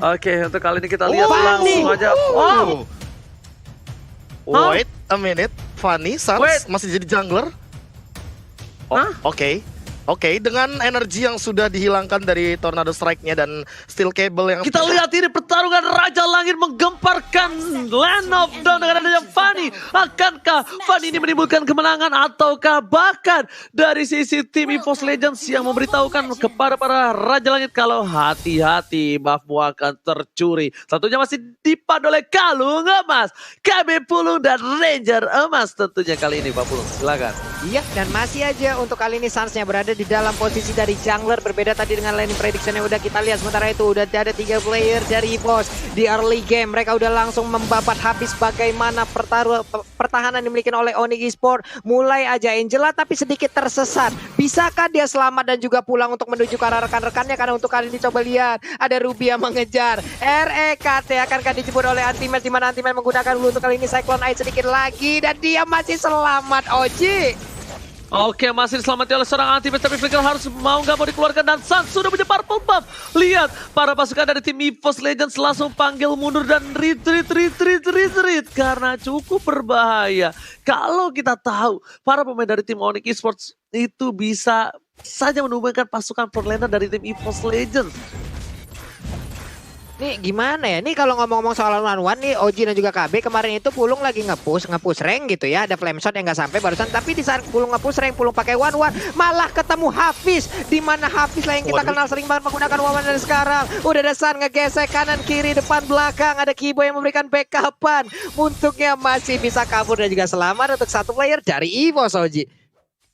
Oke, untuk kali ini kita lihat langsung aja. Wow. Wait a minute, Fanny, Sans Wait. masih jadi jungler? Hah? Oke, dengan energi yang sudah dihilangkan dari Tornado Strike-nya dan Steel Cable yang... Kita lihat ini pertarungan Raja Langit menggemparkan Land of Dawn dengan adanya Fanny. Akankah Fanny ini menimbulkan kemenangan ataukah bahkan dari sisi tim EVOS Legends yang memberitahukan kepada para Raja Langit kalau hati-hati buffmu akan tercuri. Satunya masih dipad oleh Kalung Emas, KB Pulung dan Ranger Emas tentunya kali ini Pak Pulung. Silakan. Iya, dan masih aja untuk kali ini Sans-nya berada di dalam posisi dari jungler. Berbeda tadi dengan laning prediction yang udah kita lihat. Sementara itu udah ada 3 player dari EVOS di early game. Mereka udah langsung membabat habis bagaimana pertahanan dimiliki oleh Onyx Esports. Mulai aja Angela tapi sedikit tersesat. Bisakah dia selamat dan juga pulang untuk menuju ke arah rekan-rekannya? Karena untuk kali ini coba lihat. Ada Ruby yang mengejar. REKT akankah dijemput oleh Antimatch, di mana Antimatch menggunakan dulu untuk kali ini Cyclone Eye sedikit lagi. Dan dia masih selamat, Oji. Oke, masih diselamatkan oleh seorang Antimatch, tapi Flicker harus mau nggak mau dikeluarkan dan Sans sudah punya purple buff. Lihat, para pasukan dari tim EVOS Legends langsung panggil mundur dan retreat karena cukup berbahaya. Kalau kita tahu, para pemain dari tim Onyx Esports itu bisa saja menumbangkan pasukan frontliner dari tim EVOS Legends. Nih gimana ya, nih kalau ngomong-ngomong soal one-one nih Oji dan juga KB kemarin itu Pulung lagi nge-push rank gitu ya. Ada flame shot yang gak sampai barusan, tapi di saat Pulung nge-push rank, Pulung pakai one-one malah ketemu Hafiz. Di mana Hafiz lah yang kita kenal sering banget menggunakan one-one dan sekarang udah ada San ngegesek kanan kiri depan belakang. Ada Kibo yang memberikan backupan. Untuknya masih bisa kabur dan juga selamat untuk satu player dari EVOS, Oji.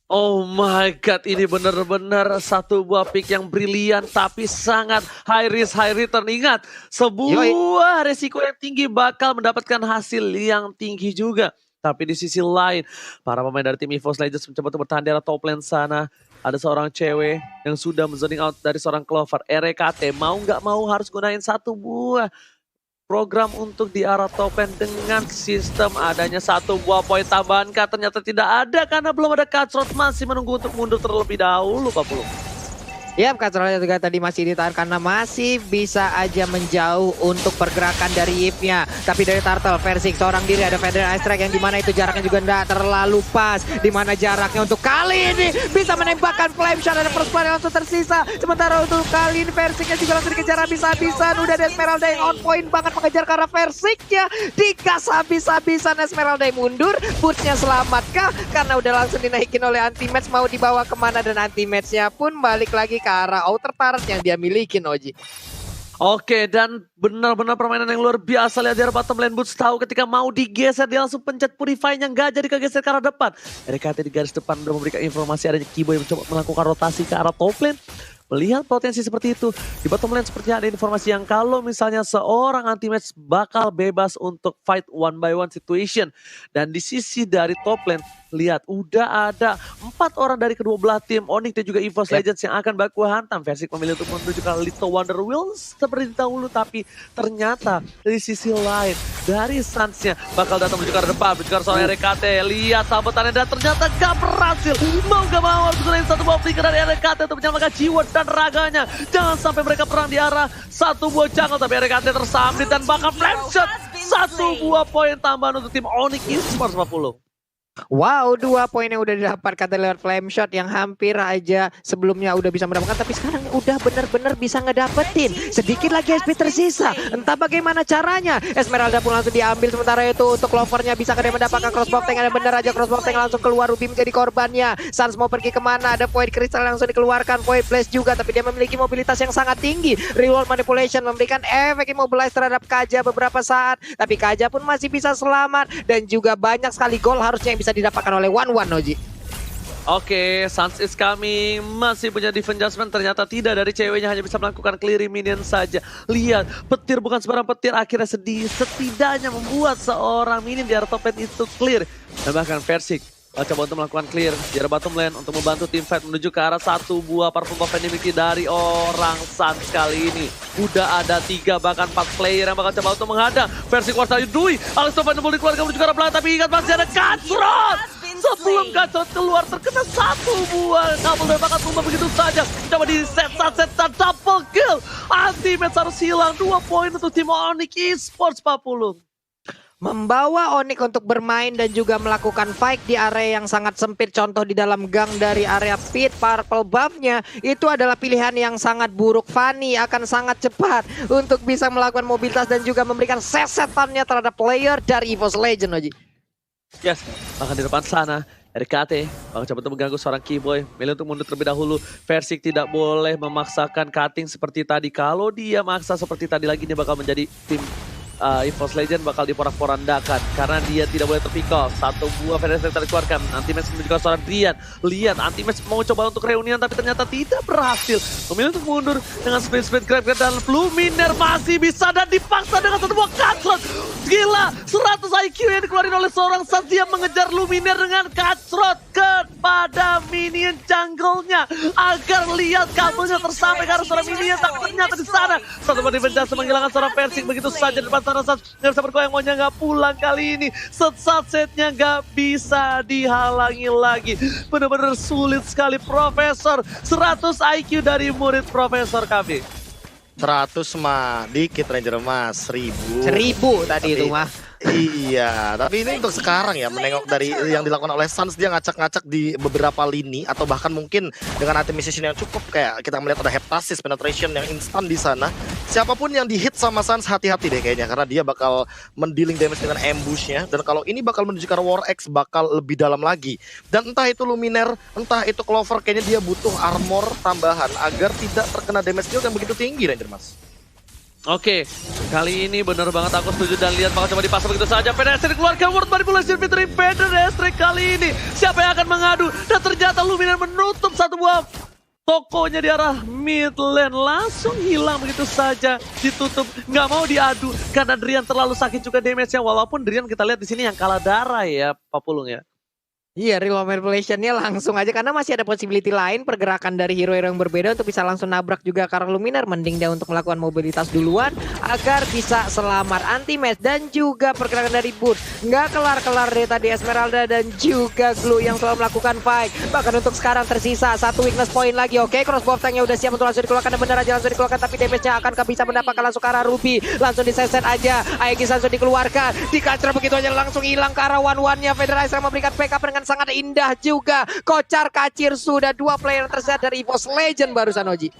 Oh my god, ini benar-benar satu buah pick yang brilian tapi sangat high risk high return. Ingat, sebuah resiko yang tinggi bakal mendapatkan hasil yang tinggi juga. Tapi di sisi lain, para pemain dari tim EVOS Legends mencoba untuk bertahan di arah top lane sana. Ada seorang cewek yang sudah zoning out dari seorang Clover. REKT mau nggak mau harus gunain satu buah program untuk di arah top lane dengan sistem adanya satu buah poin tambahan. Ternyata tidak ada karena belum ada Cutthroat, masih menunggu untuk mundur terlebih dahulu Pak Pulung. Ya, Cutthroat juga tadi masih ditahan karena masih bisa aja menjauh untuk pergerakan dari Yip-nya. Tapi dari Turtle, Versik seorang diri, ada Feather Ice Strike yang dimana itu jaraknya juga tidak terlalu pas. Dimana jaraknya untuk kali ini bisa menembakkan flame shot, ada first blood yang langsung tersisa. Sementara untuk kali ini Versiknya juga langsung dikejar habis-habisan. Udah ada Esmeralda yang on point banget mengejar ke arah Versiknya. Digas habis-habisan, Esmeralda mundur. Bootnya selamatkah? Karena udah langsung dinaikin oleh Antimatch, mau dibawa kemana dan Antimatch-nya pun balik lagi ke arah outer turret yang dia milikin, Oji. Oke, dan benar-benar permainan yang luar biasa. Lihat di arah bottom lane, Boots tahu ketika mau digeser dia langsung pencet Purify-nya, nggak jadi kegeser ke arah depan. RKT di garis depan udah memberikan informasi adanya Kibo yang mencoba melakukan rotasi ke arah top lane. Melihat potensi seperti itu, di bottom lane sepertinya ada informasi yang kalau misalnya seorang Antimatch bakal bebas untuk fight one by one situation. Dan di sisi dari top lane, lihat udah ada 4 orang dari kedua belah tim Onyx dan juga EVOS Legends yang akan baku hantam. Versik memilih untuk menuju ke Little Wonder Wheels seperti dahulu, tapi ternyata dari sisi lain dari Sans-nya bakal datang menuju ke arah depan, menuju ke arah seorang RKT. Lihat sambutannya dan ternyata gak berhasil. Mau gak mau harus gunain satu buah flicker dari RKT untuk menyelamatkan jiwa dan raganya. Jangan sampai mereka perang di arah satu buah jungle, tapi RKT tersambit dan bakal flame shot. Satu buah poin tambahan untuk tim Onyx Esports 40. Wow, 2 poin yang udah didapatkan lewat flame shot yang hampir aja sebelumnya udah bisa mendapatkan, tapi sekarang udah bener-bener bisa ngedapetin. Sedikit lagi SP tersisa, entah bagaimana caranya. Esmeralda pun langsung diambil, sementara itu untuk Clovernya bisa dia mendapatkan crossbow tank. Ada bener aja crossbow tank langsung keluar, Ruby menjadi korbannya. Sans mau pergi kemana, ada Void Crystal langsung dikeluarkan, Void Blast juga, tapi dia memiliki mobilitas yang sangat tinggi. Reroll Manipulation memberikan efek immobilize terhadap Kaja beberapa saat, tapi Kaja pun masih bisa selamat. Dan juga banyak sekali gol harusnya yang bisa didapatkan oleh one-one, Oji. Oke, Sans is coming. Masih punya defense adjustment. Ternyata tidak, dari ceweknya hanya bisa melakukan clearing minion saja. Lihat, petir bukan sembarang petir. Akhirnya setidaknya membuat seorang minion di arah top lane itu clear. Dan bahkan Versik coba untuk melakukan clear di arah bottom lane untuk membantu tim fight menuju ke arah satu buah purple buff yang dimiliki dari orang Sans kali ini. Udah ada 3 bahkan 4 player yang bakal coba untuk menghadang. Versi kuartal Dui, Alex Tovan boleh dikeluarkan menuju ke arah belakang, tapi ingat masih ada Cutthroat. Sebelum Kacrot keluar terkena satu buah kabel dan bakal tumbang begitu saja. Coba di set double kill. Anti-match harus hilang. 2 poin untuk tim Onyx Esports Pak Pulung. Membawa Onyx untuk bermain dan juga melakukan fight di area yang sangat sempit. Contoh di dalam gang dari area pit purple buff-nya. Itu adalah pilihan yang sangat buruk. Fanny akan sangat cepat untuk bisa melakukan mobilitas dan juga memberikan sesetannya terhadap player dari EVOS Legend, Oji. Yes, bahkan di depan sana RKT bakal coba untuk mengganggu seorang Keyboy. Milih untuk mundur terlebih dahulu. Versik tidak boleh memaksakan cutting seperti tadi. Kalau dia maksa seperti tadi lagi, dia bakal menjadi tim EVOS Legend bakal diporak-porandakan karena dia tidak boleh terpikol. Satu buah Federasi dikeluarkan. Anti-match menunjukkan seorang Drian. Lihat Anti-match mau coba untuk reunian tapi ternyata tidak berhasil. Memilih untuk mundur dengan sprint grab dan Luminaire masih bisa dan dipaksa dengan satu buah Kacrot. Gila, 100 IQ yang dikeluarin oleh seorang Sans. Dia mengejar Luminaire dengan Kacrot kepada minion jungle-nya agar lihat kabelnya tersampai ke arah seorang minion, tapi ternyata di sana satu body penjasa menghilangkan seorang Versik begitu saja di depan sana. Sans nggak bisa bergoyang, maunya nggak pulang kali ini. Setnya nggak bisa dihalangi lagi. Benar-benar sulit sekali Profesor. 100 IQ dari murid Profesor KB. 100 mah dikit Ranger Mas, 1000. 1000 tadi itu mah. Iya, tapi ini untuk sekarang ya, menengok dari yang dilakukan oleh Sans, dia ngacak-ngacak di beberapa lini atau bahkan mungkin dengan optimization yang cukup, kayak kita melihat ada heptasis penetration yang instan di sana. Siapapun yang di-hit sama Sans hati-hati deh kayaknya, karena dia bakal mendealing damage dengan ambushnya, dan kalau ini bakal menunjukkan War X bakal lebih dalam lagi. Dan entah itu Luminaire, entah itu Clover, kayaknya dia butuh armor tambahan agar tidak terkena damage deal yang begitu tinggi Ranger Mas. Oke, kali ini bener banget aku setuju dan lihat bakal coba dipasang begitu saja. Pedestri dikeluarkan World Manipulation featuring Pedestri kali ini. Siapa yang akan mengadu? Dan ternyata Luminaire menutup satu buah tokonya di arah mid lane. Langsung hilang begitu saja, ditutup. Nggak mau diadu karena Drian terlalu sakit juga damage-nya. Walaupun Drian kita lihat di sini yang kalah darah ya, Pak Pulung ya. Iya, real manipulation-nya langsung aja karena masih ada possibility lain pergerakan dari hero-hero yang berbeda untuk bisa langsung nabrak juga karena Luminaire. Mending dia untuk melakukan mobilitas duluan agar bisa selamat. Anti-match dan juga pergerakan dari Boot nggak kelar-kelar deh tadi. Esmeralda dan juga Glue yang selalu melakukan fight. Bahkan untuk sekarang tersisa satu weakness point lagi. Oke, crossbow tanknya udah siap untuk langsung dikeluarkan dan benar aja langsung dikeluarkan, tapi damage-nya akankah bisa mendapatkan langsung ke arah Ruby. Langsung diseset aja, Aegis langsung dikeluarkan, dikacau begitu aja langsung hilang ke arah one-one-nya. Federasi memberikan backup dengan sangat indah juga. Kocar kacir sudah 2 player tersisa dari EVOS Legend barusan, Oji.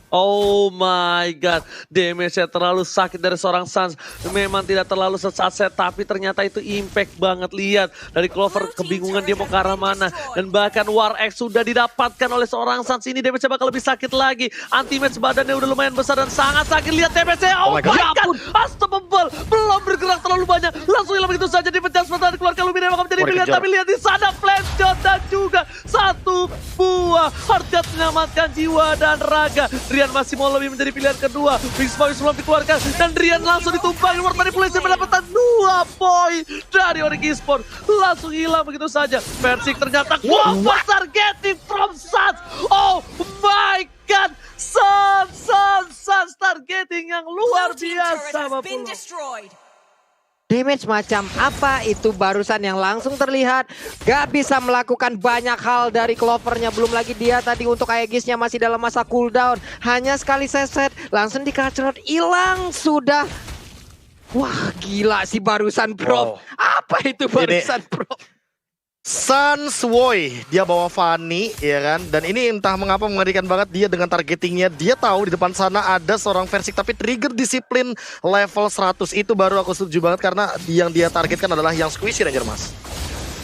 Oh my god, damage-nya terlalu sakit dari seorang Sans. Memang tidak terlalu sesaset, tapi ternyata itu impact banget. Lihat, dari Clover kebingungan dia mau ke arah mana. Dan bahkan War X sudah didapatkan oleh seorang Sans. Ini damage-nya bakal lebih sakit lagi. Anti-match badannya udah lumayan besar dan sangat sakit. Lihat damage-nya, oh my god, Unstoppable. Belum bergerak terlalu banyak, langsung hilang begitu saja. Dipecah sementara dikeluarkan Luminaire bakal menjadi pilihan. Tapi lihat di sana, flash shot dan juga satu buah Heartcut menyelamatkan jiwa dan raga. Drian masih mau lebih menjadi pilihan kedua. Wings Power belum dikeluarkan dan Drian langsung ditumpang. World Manipulation mendapatkan 2 poin dari Onyx Esports. Langsung hilang begitu saja. Versik ternyata kuat targeting from Sans. Oh my god, Sans targeting yang luar biasa Bapak. Damage macam apa itu barusan yang langsung terlihat. Gak bisa melakukan banyak hal dari Clovernya. Belum lagi dia tadi untuk Aegisnya masih dalam masa cooldown. Hanya sekali seset langsung dikacrot, hilang sudah. Wah gila sih barusan bro. Wow. Apa itu barusan bro? Sans Woi, dia bawa Fanny ya kan, dan ini entah mengapa mengerikan banget dia dengan targetingnya. Dia tahu di depan sana ada seorang Versik, tapi trigger disiplin level 100 itu baru aku setuju banget karena yang dia targetkan adalah yang squishy Ranger Mas.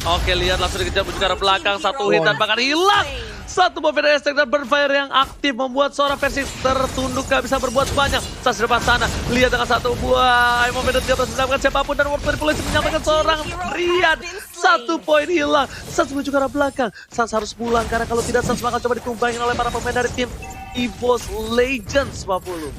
Oke, lihat langsung dikejar menuju ke arah belakang, satu hit dan bahkan hilang. Satu buah Federal Attack dan Burnfire yang aktif membuat seorang Versik tertunduk, gak bisa berbuat banyak. Sans di depan sana, lihat dengan satu buah Aimon Vendor dia berhasil menyelamatkan siapapun dan World Manipulation menyampaikan seorang Rian. 1 poin hilang. Sans menuju ke arah belakang. Sans harus pulang karena kalau tidak Sans bakal coba ditumpangin oleh para pemain dari tim EVOS Legends 50.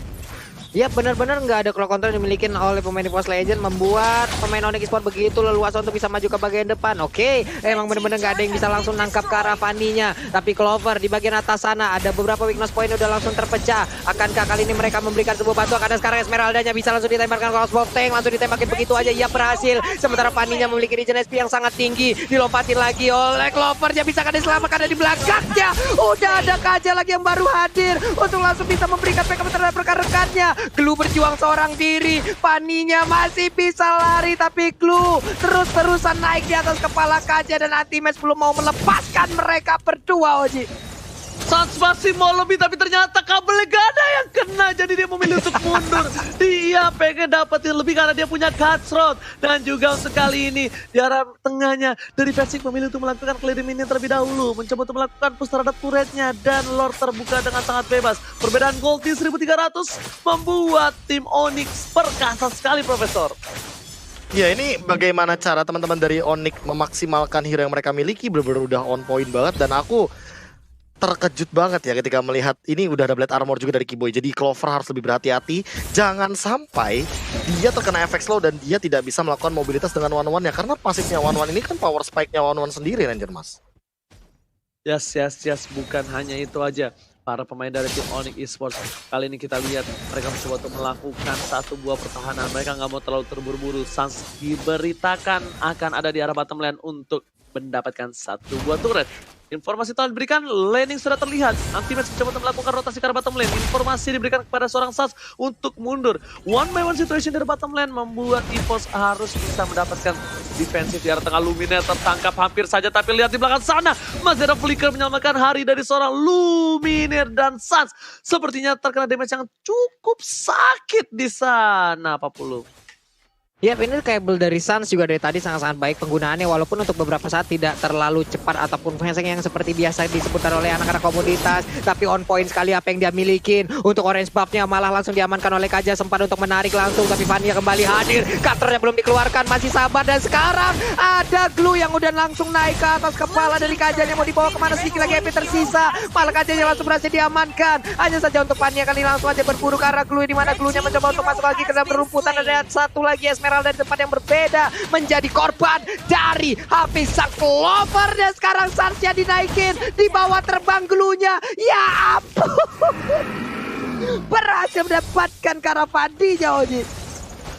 Ya benar-benar nggak ada clock control yang dimiliki oleh pemain EVOS Legend membuat pemain Onyx Esports begitu leluasa untuk bisa maju ke bagian depan. Oke, emang benar-benar nggak ada yang bisa langsung nangkap ke arah Fanny-nya. Tapi Clover di bagian atas sana ada beberapa weakness point udah langsung terpecah. Akankah kali ini mereka memberikan sebuah bantuan? Karena sekarang Esmeralda-nya bisa langsung ditembakkan crossbow tank, langsung ditembakin begitu aja. Ia berhasil. Sementara Fanny-nya memiliki regen SP yang sangat tinggi. Dilompatin lagi oleh Clover. Dia bisa kan diselamatkan dari belakangnya. Udah ada Kaja lagi yang baru hadir untuk langsung bisa memberikan backup terhadap rekan-rekannya. Glue berjuang seorang diri, Fanny-nya masih bisa lari tapi Glue terus-terusan naik di atas kepala Kaja dan Antimes belum mau melepaskan mereka berdua, Oji. Sans masih mau lebih tapi ternyata kabelnya gak ada yang kena, jadi dia memilih untuk mundur. Dia pengen dapetin lebih karena dia punya Gutsrod. Dan juga untuk kali ini di arah tengahnya dari Versing memilih untuk melakukan clear minion terlebih dahulu, mencoba untuk melakukan push terhadap turretnya dan Lord terbuka dengan sangat bebas. Perbedaan gold di 1300 membuat tim Onyx perkasa sekali, Profesor. Ya, ini bagaimana cara teman-teman dari Onyx memaksimalkan hero yang mereka miliki, benar-benar udah on point banget. Dan aku terkejut banget ya ketika melihat ini udah ada Blade Armor juga dari Kiboy. Jadi Clover harus lebih berhati-hati. Jangan sampai dia terkena efek slow dan dia tidak bisa melakukan mobilitas dengan one-one-nya. Karena pasifnya one-one ini kan power spike-nya one-one sendiri, Ranger Mas. Yes. Bukan hanya itu aja. Para pemain dari tim Onyx Esports kali ini kita lihat mereka mencoba untuk melakukan satu buah pertahanan. Mereka nggak mau terlalu terburu-buru. Sans diberitakan akan ada di arah bottom lane untuk mendapatkan satu buah turret. Informasi telah diberikan, laning sudah terlihat. Antimatch mencoba untuk melakukan rotasi ke arah bottom lane. Informasi diberikan kepada seorang Sans untuk mundur. One by one situation dari bottom lane membuat EVOS harus bisa mendapatkan defensif di arah tengah. Luminaire tertangkap hampir saja, tapi lihat di belakang sana masih ada flicker menyelamatkan hari dari seorang Luminaire dan Sans. Sepertinya terkena damage yang cukup sakit di sana, Pak Pulu. Ya, ini kabel dari Sans juga dari tadi sangat-sangat baik penggunaannya, walaupun untuk beberapa saat tidak terlalu cepat ataupun phasing yang seperti biasa disebutkan oleh anak-anak komunitas, tapi on point sekali apa yang dia milikin. Untuk orange buff-nya malah langsung diamankan oleh Kaja, sempat untuk menarik langsung, tapi Fanny kembali hadir, cutternya belum dikeluarkan, masih sabar, dan sekarang ada Glue yang udah langsung naik ke atas kepala dari Kaja yang mau dibawa kemana, sedikit lagi HP tersisa, malah Kaja yang langsung berhasil diamankan. Hanya saja untuk Fanny kali langsung aja berburu ke arah Glue, di mana Glue-nya mencoba untuk masuk lagi ke dalam rumputan. Ada satu lagi Esmeralda dari tempat yang berbeda menjadi korban dari HP sang Clover, dan sekarang Sansnya dinaikin di bawah terbang Glue-nya. Ya ampun, berhasil mendapatkan Karavandi-nya, Oji.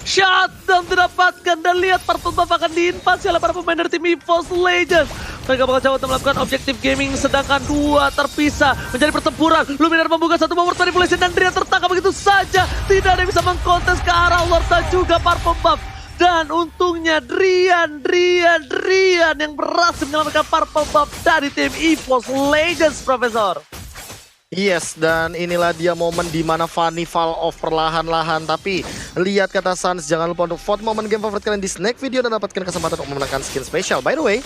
Shutdown didapatkan dan lihat Purple Buff akan diinvasi oleh para pemain dari tim EVOS Legends. Mereka bakal coba untuk melakukan objektif gaming, sedangkan dua terpisah menjadi pertempuran. Luminaire membuka satu power manipulation dan Drian tertangkap begitu saja. Tidak ada yang bisa mengkontes ke arah Lord dan juga Purple Buff. Dan untungnya Drian yang berhasil menyelamatkan Purple Buff dari tim EVOS Legends, Profesor. Yes, dan inilah dia momen di mana Fanny fall off perlahan-lahan. Tapi lihat kata Sans, jangan lupa untuk vote momen game favorit kalian di snack video dan dapatkan kesempatan untuk memenangkan skin spesial. By the way,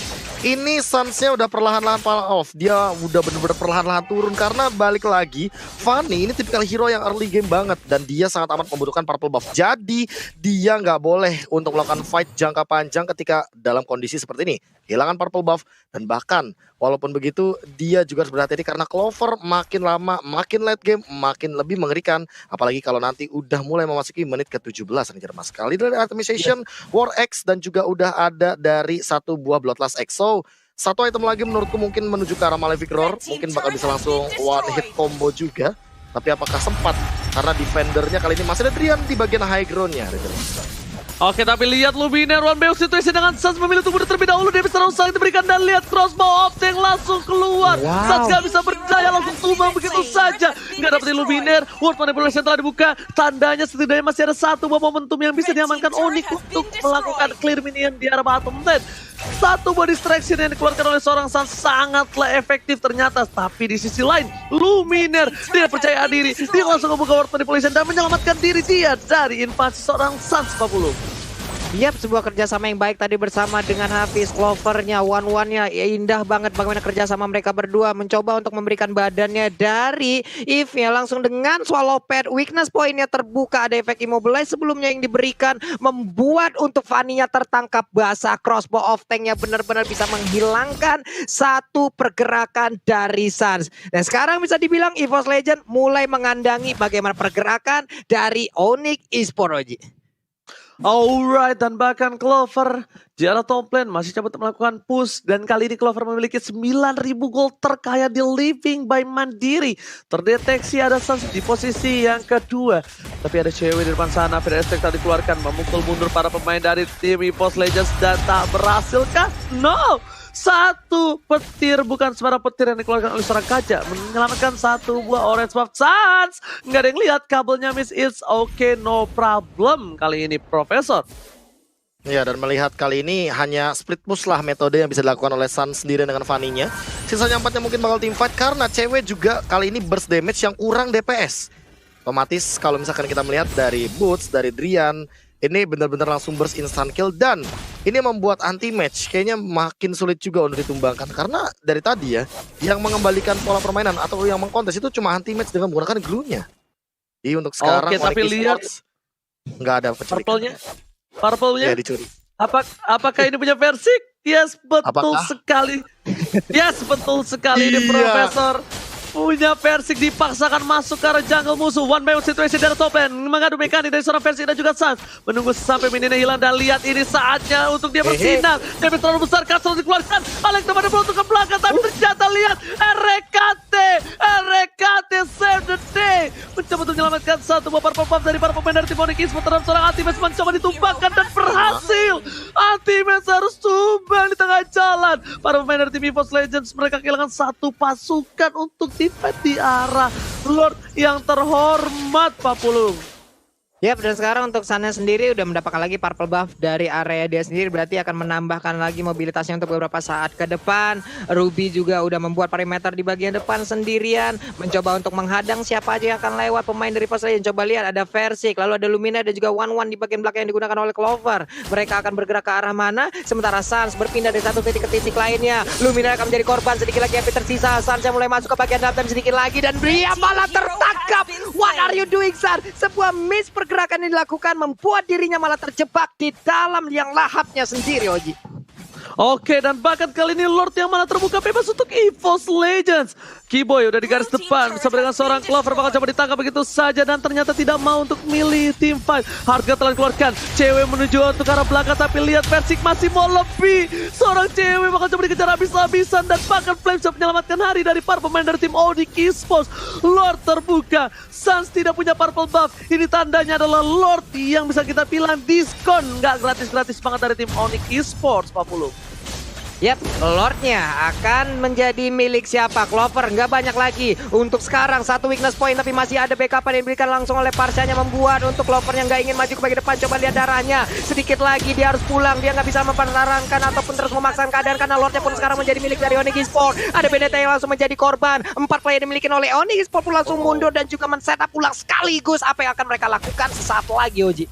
ini Sansnya udah perlahan-lahan fall off. Dia udah bener-bener perlahan-lahan turun karena balik lagi Fanny ini tipikal hero yang early game banget dan dia sangat amat membutuhkan purple buff. Jadi dia nggak boleh untuk melakukan fight jangka panjang ketika dalam kondisi seperti ini. Hilangkan purple buff, dan bahkan walaupun begitu dia juga harus berhati-hati karena Clover makin lama, makin late game, makin lebih mengerikan. Apalagi kalau nanti udah mulai memasuki menit ke-17. Anjir mas, kali dari Artemization, War X, dan juga udah ada dari satu buah Bloodlust X. So, satu item lagi menurutku mungkin menuju ke arah Malefic Roar, mungkin bakal bisa langsung one hit combo juga. Tapi apakah sempat? Karena defendernya kali ini masih ada Drian di bagian high ground-nya. Oke, tapi lihat Luminaire one by one situation dengan Sans memilih untuk mundur terlebih dahulu. Dia bisa langsung diberikan dan lihat crossbow off yang langsung keluar. Sans gak bisa berdaya, langsung tumbang begitu saja. Gak dapetin Luminaire, World Manipulation telah dibuka. Tandanya setidaknya masih ada satu buah momentum yang bisa diamankan Onyx untuk melakukan clear minion di arah bottom lane. Satu buah distraction yang dikeluarkan oleh seorang Sans sangatlah efektif ternyata. Tapi di sisi lain, Luminaire tidak percaya diri. Dia langsung membuka World Manipulation dan menyelamatkan diri dia dari invasi seorang Sans 40. Yap, sebuah kerjasama yang baik tadi bersama dengan Hafiz. Clovernya, one-one-nya ya, indah banget bagaimana kerjasama mereka berdua. Mencoba untuk memberikan badannya dari Eve-nya langsung dengan swallow pad. Weakness point-nya terbuka, ada efek immobilize sebelumnya yang diberikan. Membuat untuk Fanny-nya tertangkap basah. Crossbow of tank-nya benar-benar bisa menghilangkan satu pergerakan dari Suns. Dan sekarang bisa dibilang EVOS Legend mulai mengandangi bagaimana pergerakan dari Onyx Esports, Oji. Alright, dan bahkan Clover Jara top lane masih coba untuk melakukan push. Dan kali ini Clover memiliki 9.000 gold terkaya di Living by Mandiri. Terdeteksi ada Suns di posisi yang kedua. Tapi ada cewek di depan sana, Feder Aspect tadi dikeluarkan, memukul mundur para pemain dari tim EVOS Legends. Dan tak berhasil kah? No! Satu petir, bukan sembarang petir yang dikeluarkan oleh seorang kaca, menyelamatkan satu buah orange buff Suns. Nggak ada yang lihat, kabelnya miss, it's okay, no problem kali ini Profesor. Ya, dan melihat kali ini hanya split push lah metode yang bisa dilakukan oleh Sun sendiri dengan Fanny-nya. Sisanya 4-nya mungkin bakal team fight karena cewek juga kali ini burst damage yang kurang DPS. Otomatis kalau misalkan kita melihat dari Boots, dari Drian, ini benar-benar langsung burst instant kill. Dan ini membuat anti-match kayaknya makin sulit juga untuk ditumbangkan. Karena dari tadi ya, yang mengembalikan pola permainan atau yang mengkontes itu cuma anti-match dengan menggunakan glue-nya. Jadi untuk sekarang Oke, tapi lihat nggak ada penculikan. Purple-nya Ya, dicuri. Apakah ini punya versi? Yes, betul Apakah? sekali. Yes, betul sekali ini Iya. Profesor. Punya Versik dipaksakan masuk ke arah jungle musuh. One by one situation dari top lane. Mengadu mekanik dari seorang Versik dan juga Suns. Menunggu sampai minionnya hilang dan lihat ini saatnya untuk dia bersinar. Damage terlalu besar, Castle dikeluarkan. Alex teman untuk ke belakang, tapi ternyata lihat RKT save the day. Mencoba untuk menyelamatkan satu buah purple buff dari para pemain dari tim Onyx Esports terhadap seorang Anti-Match mencoba ditumbangkan dan berhasil. Anti-Match harus tumbang di tengah jalan. Para pemain dari tim EVOS Legends mereka kehilangan satu pasukan untuk defend di arah Lord yang terhormat, Pak Pulung. Yap, dan sekarang untuk Sunnya sendiri udah mendapatkan lagi purple buff dari area dia sendiri, berarti akan menambahkan lagi mobilitasnya untuk beberapa saat ke depan. Ruby juga udah membuat perimeter di bagian depan sendirian, mencoba untuk menghadang siapa aja yang akan lewat pemain dari pos lain. Coba lihat ada Versik, lalu ada Lumina dan juga One-One di bagian belakang yang digunakan oleh Clover. Mereka akan bergerak ke arah mana? Sementara Suns berpindah dari satu titik ke titik lainnya. Lumina akan menjadi korban, sedikit lagi yang tersisa. Suns yang mulai masuk ke bagian dalam sedikit lagi dan dia malah tertangkap. What are you doing, Suns? Sebuah miss pergerakan yang dilakukan membuat dirinya malah terjebak di dalam yang lahapnya sendiri, Oji. Oke, dan bahkan kali ini Lord yang malah terbuka bebas untuk EVOS Legends. Keyboy udah di garis depan bersama dengan seorang Clover, bakal coba ditangkap begitu saja dan ternyata tidak mau untuk milih team fight. Harga telah dikeluarkan, cewek menuju untuk arah belakang tapi lihat Versik masih mau lebih. Seorang cewek bakal coba dikejar habis-habisan dan bahkan Flame bisa menyelamatkan hari dari para pemain dari tim Onyx Esports. Lord terbuka, Suns tidak punya purple buff. Ini tandanya adalah Lord yang bisa kita bilang diskon, nggak gratis-gratis banget dari tim Onyx Esports, Pak Pulung. Yap, Lordnya akan menjadi milik siapa? Clover, nggak banyak lagi. Untuk sekarang, satu weakness point, tapi masih ada backup yang diberikan langsung oleh Parsianya, membuat untuk Clovernya nggak ingin maju ke bagian depan. Coba lihat darahnya, sedikit lagi dia harus pulang. Dia nggak bisa mempertahankan ataupun terus memaksakan keadaan karena Lordnya pun sekarang menjadi milik dari Onyx Esports. Ada Beneta yang langsung menjadi korban. 4 player dimiliki oleh Onyx Esports pun langsung mundur dan juga men-setup ulang sekaligus. Apa yang akan mereka lakukan sesaat lagi, Oji?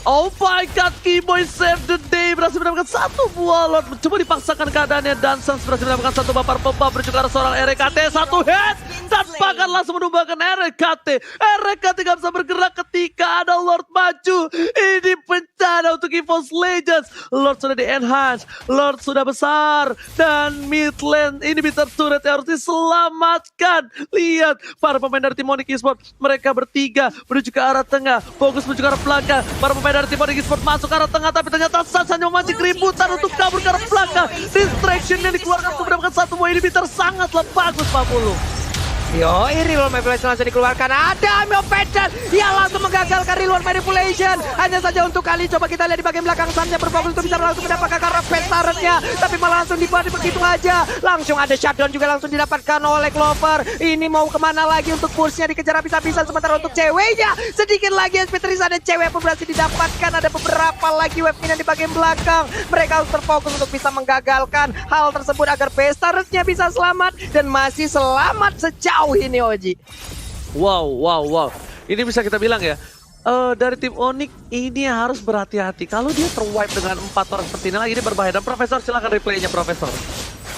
Oh my god, Keyboy save the day, berhasil mendapatkan satu buah Lord, mencoba dipaksakan keadaannya dan Suns berhasil mendapatkan satu bapar pempa berjuga seorang RKT, satu hit dan bahkan langsung menumbangkan RKT. RKT gak bisa bergerak ketika ada Lord maju. Ini bencana untuk EVOS Legends. Lord sudah di enhance, Lord sudah besar dan mid lane ini bitter turret yang harus diselamatkan. Lihat para pemain dari tim Onyx Esports, mereka bertiga menuju ke arah tengah, fokus menuju ke arah belakang. Para pemain dari tim Onyx Esports masuk ke arah tengah tapi ternyata Suns hanya memancing keributan untuk kabur ke arah belakang. Distraction yang dikeluarkan untuk mendapatkan satu buah inhibitor sangatlah bagus, Pak Pulung. Yo, reload manipulation langsung dikeluarkan. Ada Miopedan yang langsung menggagalkan reload manipulation. Hanya saja untuk kali coba kita lihat di bagian belakang Sunsnya berfokus untuk bisa langsung mendapatkan karena pestaretnya, tapi malah langsung dibalik begitu aja. Langsung ada shutdown juga langsung didapatkan oleh Clover. Ini mau kemana lagi untuk pushnya dikejar habis-habisan, sementara untuk ceweknya sedikit lagi Spitris ada cewek pun berhasil didapatkan. Ada beberapa lagi wave minion di bagian belakang. Mereka harus terfokus untuk bisa menggagalkan hal tersebut agar pestaretnya bisa selamat dan masih selamat sejauh ini, Oji. Wow. Ini bisa kita bilang ya, dari tim Onyx ini harus berhati-hati. Kalau dia terwipe dengan 4 orang seperti ini lagi, dia berbahaya. Dan Profesor, silakan replaynya Profesor.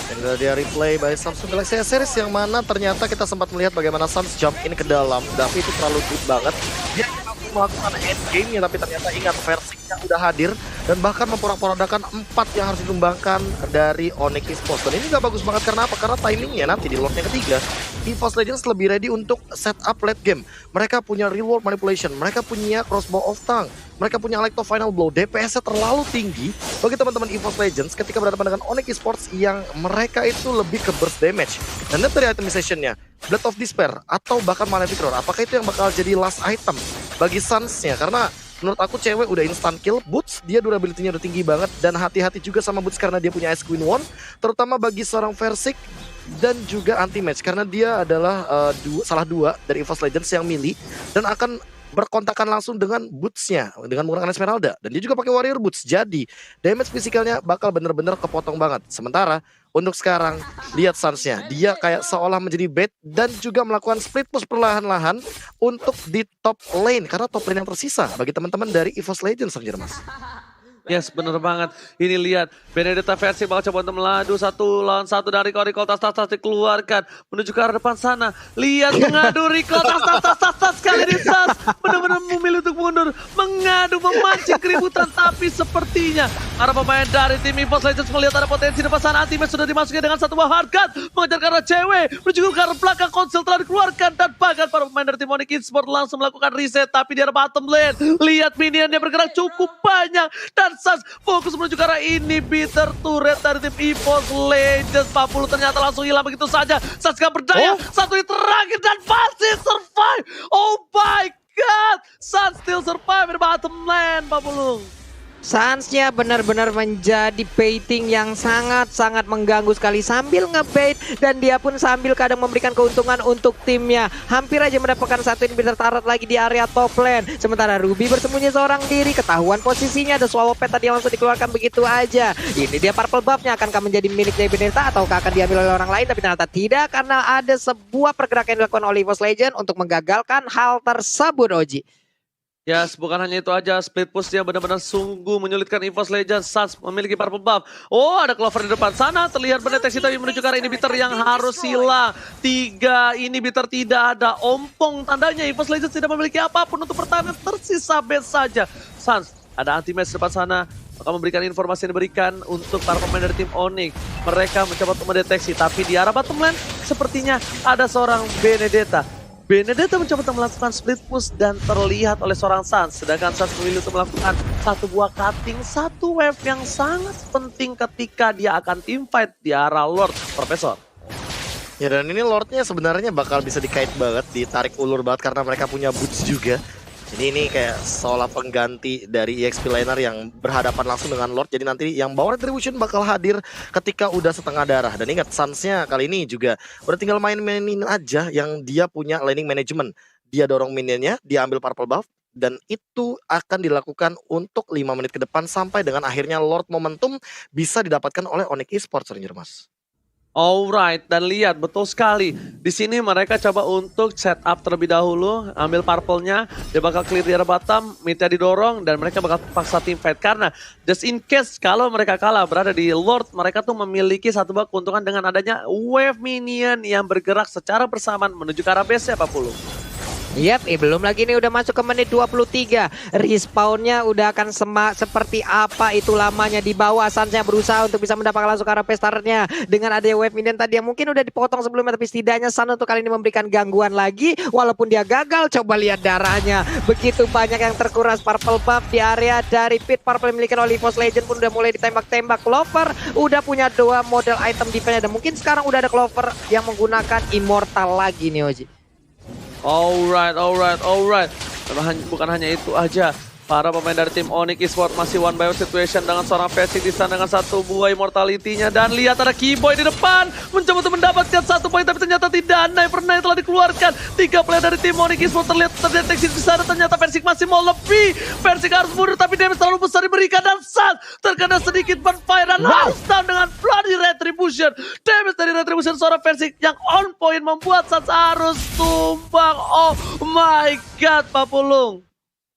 Dan dia replay by Samsung Galaxy S Series yang mana ternyata kita sempat melihat bagaimana Suns jump in ke dalam. Davi itu terlalu good banget. Dia mampu melakukan endgame-nya, tapi ternyata ingat versinya udah hadir. Dan bahkan memporak-porandakan 4 yang harus ditumbangkan dari Onyx Esports. Dan ini gak bagus banget karena apa? Karena timingnya nanti di lotnya ketiga, EVOS Legends lebih ready untuk setup late game. Mereka punya reward manipulation, mereka punya crossbow of tongue, mereka punya Electro Final Blow. DPS-nya terlalu tinggi bagi teman-teman EVOS Legends ketika berhadapan dengan Onyx Esports yang mereka itu lebih ke burst damage. Dan lihat dari itemization-nya, Blood of Despair atau bahkan Malefic Roar, apakah itu yang bakal jadi last item bagi Suns-nya? Karena menurut aku cewek udah instant kill. Boots, dia durability-nya udah tinggi banget. Dan hati-hati juga sama Boots karena dia punya Ice Queen Wand, terutama bagi seorang Versik. Dan juga anti-match karena dia adalah salah dua dari EVOS Legends yang milih dan akan berkontakan langsung dengan boots-nya dengan menggunakan Esmeralda. Dan dia juga pakai Warrior Boots, jadi damage fisikalnya bakal bener-bener kepotong banget. Sementara untuk sekarang, lihat Suns-nya, dia kayak seolah menjadi bait dan juga melakukan split push perlahan-lahan untuk di top lane. Karena top lane yang tersisa bagi teman-teman dari EVOS Legends, Mas. Yes, bener banget. Ini lihat, Benedetta versi bakal coba untuk meladu 1 lawan 1 dari Recall tas dikeluarkan menuju ke arah depan sana. Lihat mengadu Recall tas kali ini tas benar-benar memilih untuk mundur, mengadu memancing keributan, tapi sepertinya para pemain dari tim EVOS Legends melihat ada potensi depan sana. Anti-match sudah dimasuki dengan 1 buah hardgun, mengejar ke arah cewek, menuju ke arah belakang. Konsel telah dikeluarkan dan bahkan para pemain dari tim Onyx Esports langsung melakukan reset, tapi di arah bottom lane. Lihat minionnya bergerak cukup banyak dan Suns fokus menuju ke arah inhibitor turret dari tim EVOS Legends. 40 ternyata langsung hilang begitu saja. Suns gak berdaya, satu hit terakhir dan masih survive. Oh my god, Suns still survive di bottom lane, 40. Suns-nya benar-benar menjadi baiting yang sangat-sangat mengganggu sekali sambil ngebait dan dia pun sambil kadang memberikan keuntungan untuk timnya. Hampir aja mendapatkan satu inhibitor turret lagi di area top lane. Sementara Ruby bersembunyi seorang diri, ketahuan posisinya, ada swallow pet tadi yang langsung dikeluarkan begitu aja. Ini dia purple buff-nya, akankah menjadi milik dari Benedetta ataukah akan diambil oleh orang lain? Tapi ternyata tidak, karena ada sebuah pergerakan yang dilakukan oleh EVOS Legends untuk menggagalkan hal tersebut, Oji. Yes, bukan hanya itu aja, split push dia benar-benar sungguh menyulitkan EVOS Legends. Suns memiliki purple buff. Oh, ada Clover di depan sana, terlihat mendeteksi tapi menuju ke arah inhibitor yang harus hilang. 3 inhibitor tidak ada, ompong tandanya EVOS Legends tidak memiliki apapun untuk pertahanan, tersisa base saja. Suns, ada anti-match depan sana, akan memberikan informasi yang diberikan untuk para pemain dari tim Onyx. Mereka mencoba untuk mendeteksi, tapi di arah bottom lane sepertinya ada seorang Benedetta. Benedetta mencoba untuk melakukan split push dan terlihat oleh seorang Suns. Sedangkan Suns memilih untuk melakukan 1 buah cutting, 1 wave yang sangat penting ketika dia akan teamfight di arah Lord, Profesor. Ya, dan ini Lordnya sebenarnya bakal bisa dikait banget, ditarik ulur banget karena mereka punya boots juga. Jadi ini kayak seolah pengganti dari EXP laner yang berhadapan langsung dengan Lord. Jadi nanti yang bawa Retribution bakal hadir ketika udah setengah darah. Dan ingat, Suns-nya kali ini juga udah tinggal main-mainin aja yang dia punya laning management. Dia dorong minionnya, dia ambil purple buff, dan itu akan dilakukan untuk 5 menit ke depan sampai dengan akhirnya Lord Momentum bisa didapatkan oleh Onyx Esports, Mas. Alright, dan lihat betul sekali. Di sini mereka coba untuk setup terlebih dahulu, ambil purple-nya, dia bakal clear di arah bottom, mid-nya didorong dan mereka bakal paksa team fight karena just in case kalau mereka kalah berada di Lord, mereka tuh memiliki 1 buah keuntungan dengan adanya wave minion yang bergerak secara bersamaan menuju ke arah base-nya 40. Yap, belum lagi nih udah masuk ke menit 23. Respawnnya udah akan seperti apa itu lamanya di bawah. Suns-nya berusaha untuk bisa mendapatkan langsung ke arah pestarnya dengan ada wave minion tadi yang mungkin udah dipotong sebelumnya, tapi setidaknya Suns untuk kali ini memberikan gangguan lagi walaupun dia gagal. Coba lihat darahnya, begitu banyak yang terkuras. Purple buff di area dari pit purple yang dimiliki oleh EVOS Legends pun udah mulai ditembak-tembak. Clover udah punya 2 model item defense dan mungkin sekarang udah ada Clover yang menggunakan immortal lagi nih, Oji. Alright. Bukan hanya itu aja. Para pemain dari tim Onyx Esports masih 1 by 1 situation dengan seorang Versik di sana dengan 1 buah immortality-nya. Dan lihat ada Keyboy di depan, mencoba untuk mendapatkan 1 poin tapi ternyata tidak. Sniper yang telah dikeluarkan. 3 player dari tim Onyx Esports terdeteksi di sana, ternyata Versik masih mau lebih. Versik harus mundur tapi damage terlalu besar diberikan dan Suns terkena sedikit bonfire dan harus down dengan bloody Retribution. Damage dari Retribution seorang Versik yang on point membuat Suns harus tumbang. Oh my god, Papulung.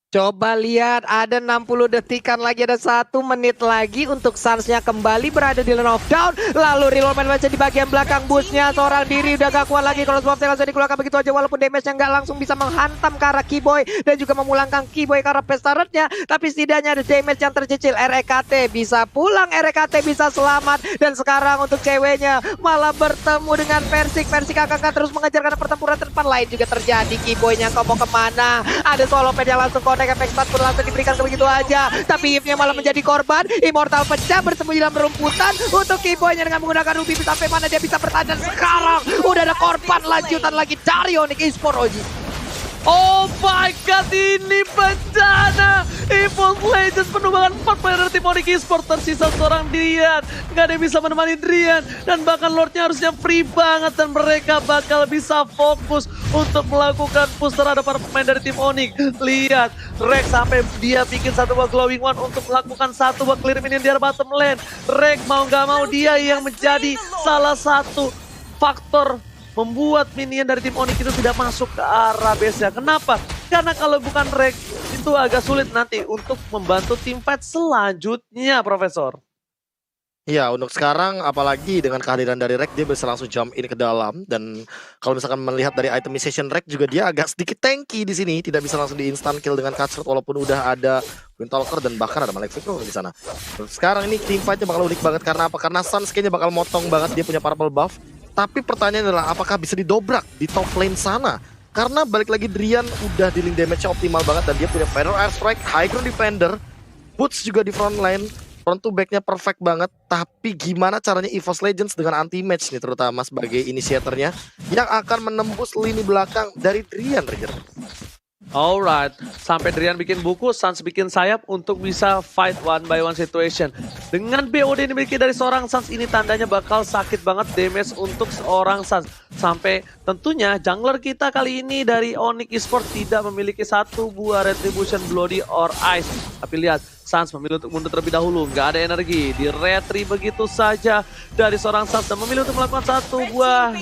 Coba lihat, ada 60 detikan lagi, ada 1 menit lagi untuk Suns-nya kembali berada di lane of down. Lalu reload main baca di bagian belakang busnya, seorang diri udah gak kuat lagi. Kalau swap langsung dikeluarkan begitu aja, walaupun damage-nya nggak langsung bisa menghantam ke arah Keyboy dan juga memulangkan Keyboy ke arah Pestaretnya, tapi setidaknya ada damage yang tercicil. REKT bisa pulang, REKT bisa selamat, dan sekarang untuk ceweknya malah bertemu dengan Persik. Persik akan terus mengejar karena pertempuran depan lain juga terjadi. Keyboy-nya kok mau kemana? Ada solo pad yang langsung efek stun pun langsung diberikan begitu aja, tapi Eve-nya malah menjadi korban. Immortal pecah bersembunyi dalam rumputan untuk Keyboy-nya dengan menggunakan Ruby. Sampai mana dia bisa bertahan, dan sekarang udah ada korban lanjutan lagi dari Onyx Esports, Oji. Oh my god, ini bencana. EVOS Legends penuh 4 player dari tim Onyx Esports, tersisa seorang Drian. Gak ada yang bisa menemani Drian, dan bahkan Lordnya harusnya free banget, dan mereka bakal bisa fokus untuk melakukan push terhadap para pemain dari tim Onyx. Lihat, Rex sampai dia bikin satu buah glowing one untuk melakukan satu buah clear minion di arah bottom lane. Rex mau gak mau dia yang menjadi salah satu faktor membuat minion dari tim Onyx itu tidak masuk ke arah base-nya. Kenapa? Karena kalau bukan Rex, itu agak sulit nanti untuk membantu tim fight selanjutnya, Profesor. Ya, untuk sekarang apalagi dengan kehadiran dari Rex, dia bisa langsung jump in ke dalam. Dan kalau misalkan melihat dari itemization Rex juga, dia agak sedikit tanky di sini, tidak bisa langsung di instant kill dengan Cutthroat walaupun udah ada Windtalker dan bahkan ada Malefic di sana. Untuk sekarang ini team fight-nya bakal unik banget. Karena apa? Karena Suns kayaknya bakal motong banget, dia punya purple buff. Tapi pertanyaannya adalah apakah bisa didobrak di top lane sana? Karena balik lagi Drian udah dealing damage-nya optimal banget, dan dia punya Feather Airstrike, High Ground Defender, Boots juga di front line, front to back-nya perfect banget. Tapi gimana caranya EVOS Legends dengan anti-match nih, terutama sebagai inisiatornya, yang akan menembus lini belakang dari Drian, Ranger? Alright, sampai Drian bikin buku, Suns bikin sayap untuk bisa fight one by one situation. Dengan BOD yang dimiliki dari seorang Suns ini, tandanya bakal sakit banget damage untuk seorang Suns. Sampai tentunya jungler kita kali ini dari Onyx Esports tidak memiliki satu buah Retribution Bloody or Ice. Tapi lihat, Suns memilih untuk mundur terlebih dahulu, nggak ada energi, di retri begitu saja dari seorang Suns, dan memilih untuk melakukan satu buah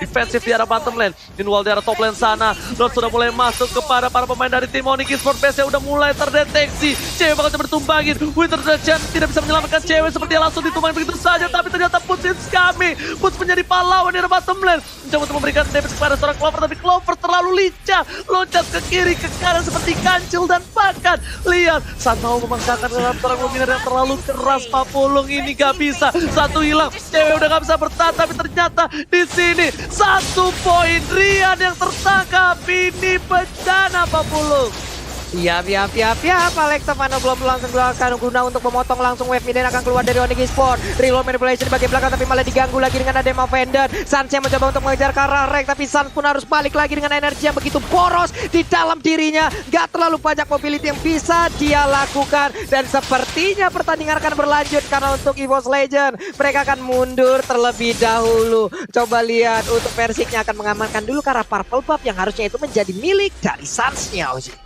defensif di arah bottom lane. Meanwhile di arah top lane sana, Lord sudah mulai masuk kepada para pemain dari tim Onyx Esports. Base-nya udah mulai terdeteksi, cewek bakal bertumbangin. Winter Dragon tidak bisa menyelamatkan cewek, seperti langsung ditumbangin begitu saja, tapi ternyata Boots is coming. Boots menjadi pahlawan di arah bottom lane, mencoba untuk memberikan damage kepada seorang Clover, tapi Clover terlalu lincah, loncat ke kiri ke kanan seperti kancil, dan bahkan lihat saat mau memaksakan seorang Luminar yang terlalu keras. Papulung ini gak bisa, satu hilang, cewek udah gak bisa bertahan, tapi ternyata di sini 1 poin Drian yang tertangkap. Ini bencana, Papulung. Yap, Alexa Mano belum langsung keluarkan guna untuk memotong langsung wave minion akan keluar dari Onyx Esports. Reload manipulation di bagian belakang, tapi malah diganggu lagi dengan ada Vendor. Suns yang mencoba untuk mengejar ke arah Rex, tapi Suns pun harus balik lagi dengan energi yang begitu poros di dalam dirinya. Gak terlalu banyak mobility yang bisa dia lakukan, dan sepertinya pertandingan akan berlanjut karena untuk EVOS Legends mereka akan mundur terlebih dahulu. Coba lihat, untuk Persiknya akan mengamankan dulu ke arah purple buff yang harusnya itu menjadi milik dari Suns-nya, Oji.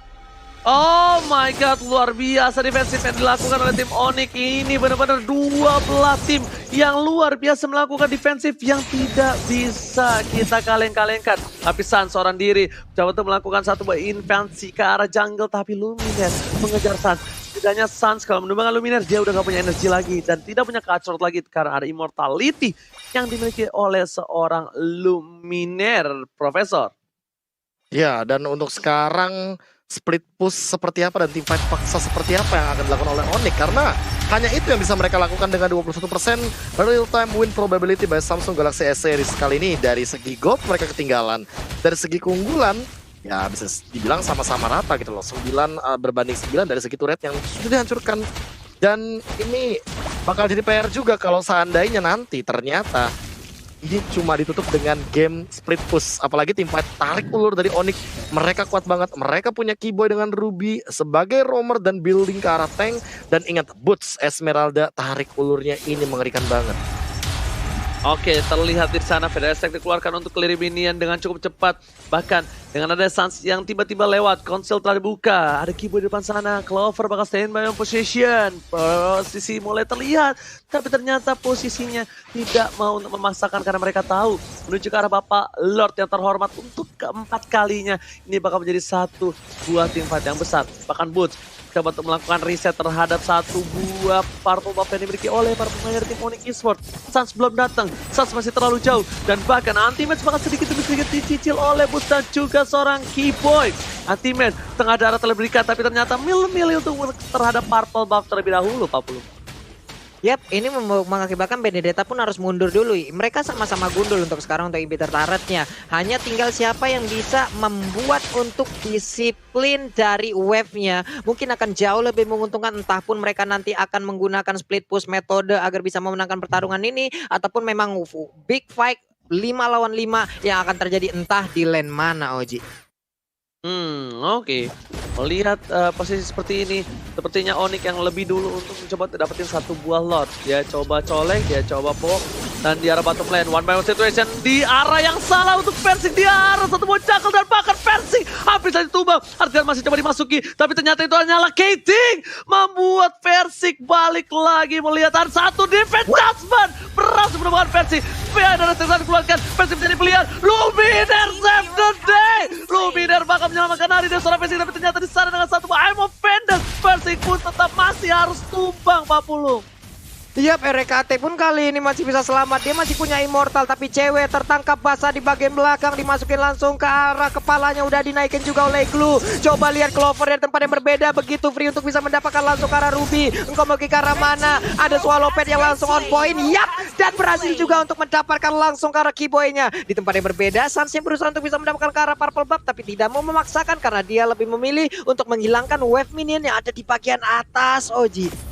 Oh my god, luar biasa defensif yang dilakukan oleh tim Onyx. Ini benar-benar 12 tim yang luar biasa melakukan defensif yang tidak bisa kita kaleng-kalengkan. Tapi Suns seorang diri coba untuk melakukan satu buah invasi ke arah jungle, tapi Luminar mengejar Suns. Setidaknya Suns kalau menumbangkan Luminar, dia udah gak punya energi lagi dan tidak punya Cutthroat lagi karena ada immortality yang dimiliki oleh seorang Luminar, Profesor. Ya, dan untuk sekarang split push seperti apa dan team fight paksa seperti apa yang akan dilakukan oleh Onyx, karena hanya itu yang bisa mereka lakukan dengan 21% real time win probability by Samsung Galaxy S Series. Kali ini dari segi gold mereka ketinggalan, dari segi keunggulan ya bisa dibilang sama-sama rata gitu loh, 9 berbanding 9 dari segi turret yang sudah dihancurkan. Dan ini bakal jadi PR juga kalau seandainya nanti ternyata ini cuma ditutup dengan game split push. Apalagi tim fight tarik ulur dari Onyx. Mereka kuat banget. Mereka punya Keyboy dengan Ruby sebagai roamer dan building ke arah tank. Dan ingat, Boots Esmeralda tarik ulurnya ini mengerikan banget. Oke, terlihat di sana Feather Airstrike dikeluarkan untuk clear minion dengan cukup cepat. Bahkan dengan ada Suns yang tiba-tiba lewat, konsol telah dibuka. Ada Keyboy di depan sana, Clover bakal stand by on position. Posisi mulai terlihat, tapi ternyata posisinya tidak mau untuk memaksakan karena mereka tahu menuju ke arah Bapak Lord yang terhormat untuk keempat kalinya ini bakal menjadi satu buah team fight yang besar. Bahkan Boots coba untuk melakukan reset terhadap satu buah purple buff yang dimiliki oleh para pemain dari tim Onyx Esports. Suns belum datang, Suns masih terlalu jauh, dan bahkan Anti-Match bakal sedikit demi sedikit dicicil oleh Boots dan juga seorang Keyboy. Anti-Match tengah darah telah diberikan, tapi ternyata milih untuk terhadap purple buff terlebih dahulu, Pak Pulu. Yap, ini mengakibatkan Benedetta pun harus mundur dulu. Mereka sama-sama gundul untuk sekarang untuk inhibitor turretnya. Hanya tinggal siapa yang bisa membuat untuk disiplin dari wave-nya. Mungkin akan jauh lebih menguntungkan, entah pun mereka nanti akan menggunakan split push metode agar bisa memenangkan pertarungan ini, ataupun memang big fight 5 lawan 5 yang akan terjadi entah di lane mana, Oji. Oke. Melihat posisi seperti ini, sepertinya Onyx yang lebih dulu untuk mencoba dapetin satu buah lot. Dia coba colek, dia coba pok, dan di arah bottom lane, one by one situation di arah yang salah untuk Persik, di arah satu buah jackal, dan bahkan Persik hampir saja tumbang. Artian masih coba dimasuki, tapi ternyata itu hanyalah Kating, membuat Persik balik lagi. Melihat ada satu defense judgment berhasil menemukan Persik. Ada yang dikeluarkan, Persik menjadi pilihan. Luminer save the day. Luminer bakal menyelamatkan hari dari seorang Persik, tapi ternyata di sana dengan satu I'm offended. Persik pun tetap masih harus tumbang, Pak Pulung. Yap, RKT pun kali ini masih bisa selamat. Dia masih punya immortal, tapi cewek tertangkap basah di bagian belakang, dimasukin langsung ke arah kepalanya, udah dinaikin juga oleh Glue. Coba lihat Clover dari tempat yang berbeda, begitu free untuk bisa mendapatkan langsung ke arah Ruby. Engkau mau ke arah mana? Ada Swallow Pet yang langsung on point, yap, dan berhasil juga untuk mendapatkan langsung ke arah Keyboy-nya. Di tempat yang berbeda, Suns berusaha untuk bisa mendapatkan ke arah Purple Buff, tapi tidak mau memaksakan karena dia lebih memilih untuk menghilangkan wave minion yang ada di bagian atas, Oji.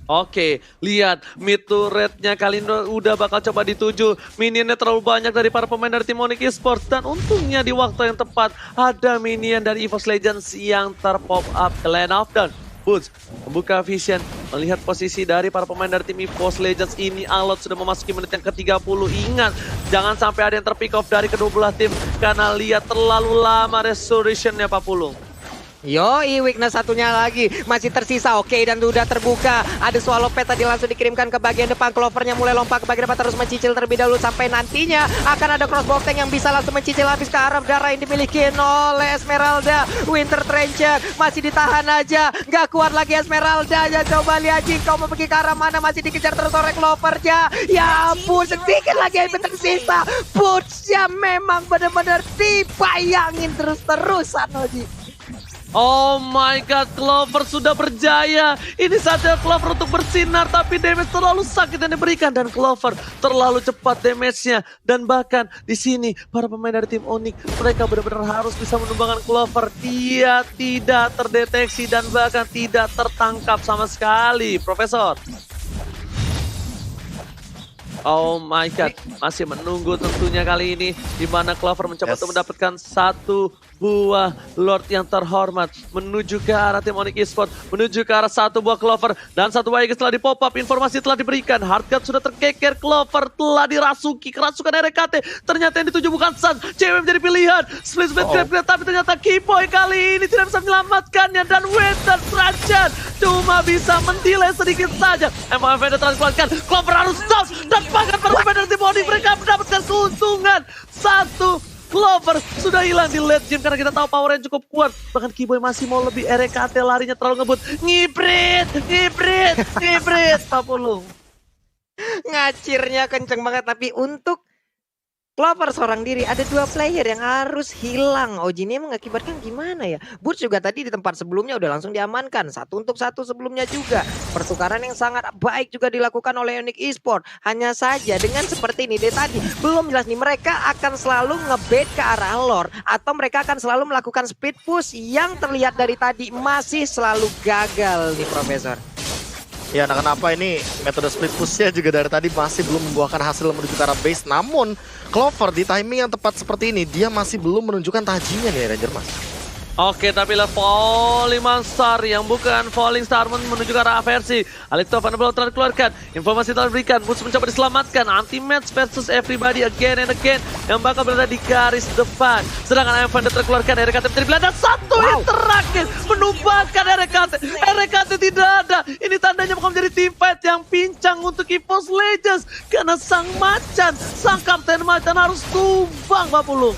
Oke, lihat mid turretnya kali ini udah bakal coba dituju. Minionnya terlalu banyak dari para pemain dari tim Onyx Esports, dan untungnya di waktu yang tepat ada minion dari EVOS Legends yang terpop up ke lane of down. Boots membuka vision, melihat posisi dari para pemain dari tim EVOS Legends ini. Alot sudah memasuki menit yang ke-30. Ingat, jangan sampai ada yang terpick off dari kedua belah tim, karena lihat terlalu lama restoration-nya, Pak Pulung. Yoi, weakness satunya lagi masih tersisa. Oke, dan udah terbuka. Ada Swallow Pet tadi langsung dikirimkan ke bagian depan. Clovernya mulai lompat ke bagian depan, terus mencicil terlebih dahulu sampai nantinya akan ada crossbow tank yang bisa langsung mencicil habis ke arah darah yang dimiliki oleh Esmeralda. Winter Trencher masih ditahan aja, nggak kuat lagi Esmeralda. Ya coba lihat kau mau pergi ke arah mana, masih dikejar terus oleh Clovernya. Ya ampun, sedikit lagi yang tersisa. Bootsnya memang benar-benar dibayangin terus-terusan, Oji. Oh my god, Clover sudah berjaya. Ini saatnya Clover untuk bersinar, tapi damage terlalu sakit yang diberikan, dan Clover terlalu cepat damage-nya. Dan bahkan di sini para pemain dari tim Onyx, mereka benar-benar harus bisa menumbangkan Clover. Dia tidak terdeteksi dan bahkan tidak tertangkap sama sekali, Profesor. Oh my god, masih menunggu tentunya kali ini, di mana Clover mencoba untuk mendapatkan satu buah Lord yang terhormat, menuju ke arah tim Onyx Esports, menuju ke arah satu buah Clover, dan satu buah Aegis telah di pop up. Informasi telah diberikan, Heartguard sudah terkeker, Clover telah dirasuki, kerasukan RKT. Ternyata yang dituju bukan Suns, cewek menjadi pilihan, split grab, tapi ternyata Keyboy kali ini tidak bisa menyelamatkannya, dan Winter Trajan cuma bisa mendelay sedikit saja. MVD telah dikeluarkan, Clover harus stop, dan bahkan para pemain dari tim Onyx mereka mendapatkan keuntungan. Satu Clover sudah hilang di late game karena kita tahu powernya cukup kuat. Bahkan Keyboy masih mau lebih, RKT larinya terlalu ngebut. Ngibrit. Pak Pulung. Ngacirnya kenceng banget, tapi untuk Clover seorang diri ada dua player yang harus hilang. Oji ini mengakibatkan gimana ya? Boots juga tadi di tempat sebelumnya udah langsung diamankan. Satu untuk satu sebelumnya juga. Pertukaran yang sangat baik juga dilakukan oleh Onyx Esports. Hanya saja dengan seperti ini, dari tadi belum jelas nih mereka akan selalu ngebait ke arah lore, atau mereka akan selalu melakukan speed push yang terlihat dari tadi masih selalu gagal nih, Profesor. Ya, nah kenapa ini metode split push-nya juga dari tadi masih belum membuahkan hasil menuju ke arah base. Namun Clover di timing yang tepat seperti ini, dia masih belum menunjukkan tajinya nih Ranger Mas. Oke, tapi lah Falling Star yang bukan Falling Star menuju ke arah versi. Alecto Vanderbilt telah dikeluarkan, informasi telah diberikan, Boots mencoba diselamatkan. Anti-match versus everybody again and again yang bakal berada di garis depan. Sedangkan Evander terkeluarkan, RKT menjadi belanda. Satu yang terakhir menumbangkan RKT. RKT tidak ada. Ini tandanya bakal menjadi team fight yang pincang untuk EVOS Legends, karena sang Kapten Macan harus tumbang, Pak Pulung.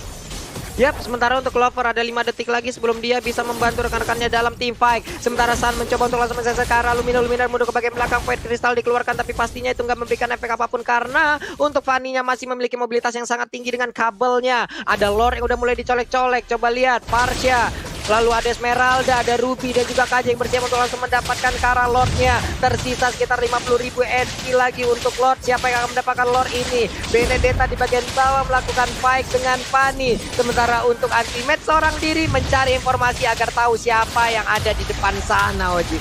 Yap, sementara untuk Clover ada 5 detik lagi sebelum dia bisa membantu rekan-rekannya dalam team fight. Sementara Sun mencoba untuk langsung mengeser ke arah Luminar mundur ke bagian belakang, Void Crystal dikeluarkan tapi pastinya itu nggak memberikan efek apapun karena untuk Fanny-nya masih memiliki mobilitas yang sangat tinggi dengan kabelnya. Ada Lord yang udah mulai dicolek-colek, coba lihat, Parsha. Lalu ada Esmeralda, ada Ruby dan juga KJ yang bersiap untuk langsung mendapatkan ke arah Lordnya. Tersisa sekitar 50.000 SP lagi untuk Lord. Siapa yang akan mendapatkan Lord ini? Benedetta di bagian bawah melakukan fight dengan Fanny. Sementara untuk Anti-Match seorang diri mencari informasi agar tahu siapa yang ada di depan sana, Oji.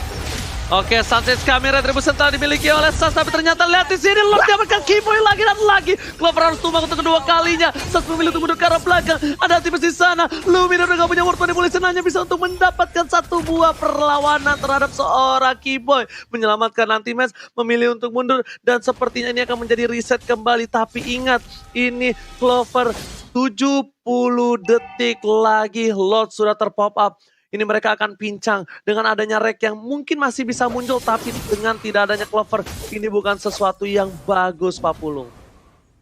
Oke, Sanchez kamera Retribution telah dimiliki oleh Sas, tapi ternyata lihat di sini Lord dapatkan keyboy lagi dan lagi. Clover harus tumbang untuk kedua kalinya. Sas memilih untuk mundur ke arah belakang. Ada Anti-Match di sana. Luminar udah gak punya word manipulation, hanya bisa untuk mendapatkan satu buah perlawanan terhadap seorang keyboy. Menyelamatkan Anti-Match, memilih untuk mundur dan sepertinya ini akan menjadi reset kembali. Tapi ingat, ini Clover 70 detik lagi Lord sudah terpop up. Ini mereka akan pincang dengan adanya Rek yang mungkin masih bisa muncul, tapi dengan tidak adanya Clover, ini bukan sesuatu yang bagus, Pak Pulung.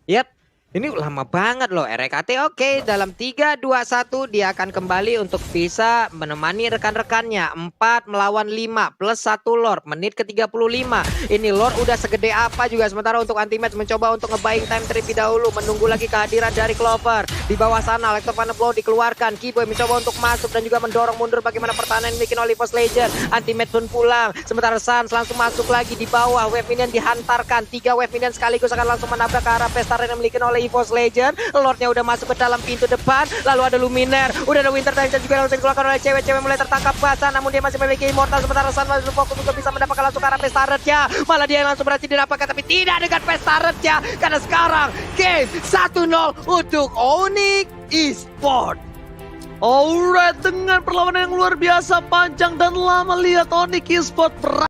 Yap, ini lama banget loh. RKT oke, dalam 3, 2, 1 dia akan kembali untuk bisa menemani rekan-rekannya. 4 melawan 5 plus 1 Lord, menit ke 35. Ini Lord udah segede apa juga. Sementara untuk Anti-Match mencoba untuk nge-buying time terlebih dahulu, menunggu lagi kehadiran dari Clover. Di bawah sana Lector Van Blow dikeluarkan, Keyboy mencoba untuk masuk dan juga mendorong mundur bagaimana pertahanan yang dimiliki oleh Force Legend. Anti-Match pun pulang. Sementara Sans langsung masuk lagi di bawah. Wave Minion dihantarkan, 3 Wave Minion sekaligus akan langsung menabrak ke arah Pestaren yang dimiliki oleh EVOS Legend. Lordnya udah masuk ke dalam pintu depan. Lalu ada Luminaire, udah ada Winter Time dan juga langsung dikeluarkan oleh cewek-cewek mulai tertangkap basah. Namun dia masih memiliki Immortal. Sementara Sun masih fokus untuk bisa mendapatkan langsung ke arah Pestaretnya. Malah dia yang langsung berhasil didapatkan, tapi tidak dengan Pestaretnya. Karena sekarang game 1-0 untuk Onyx Esports. Alright, dengan perlawanan yang luar biasa panjang dan lama, lihat Onyx Esports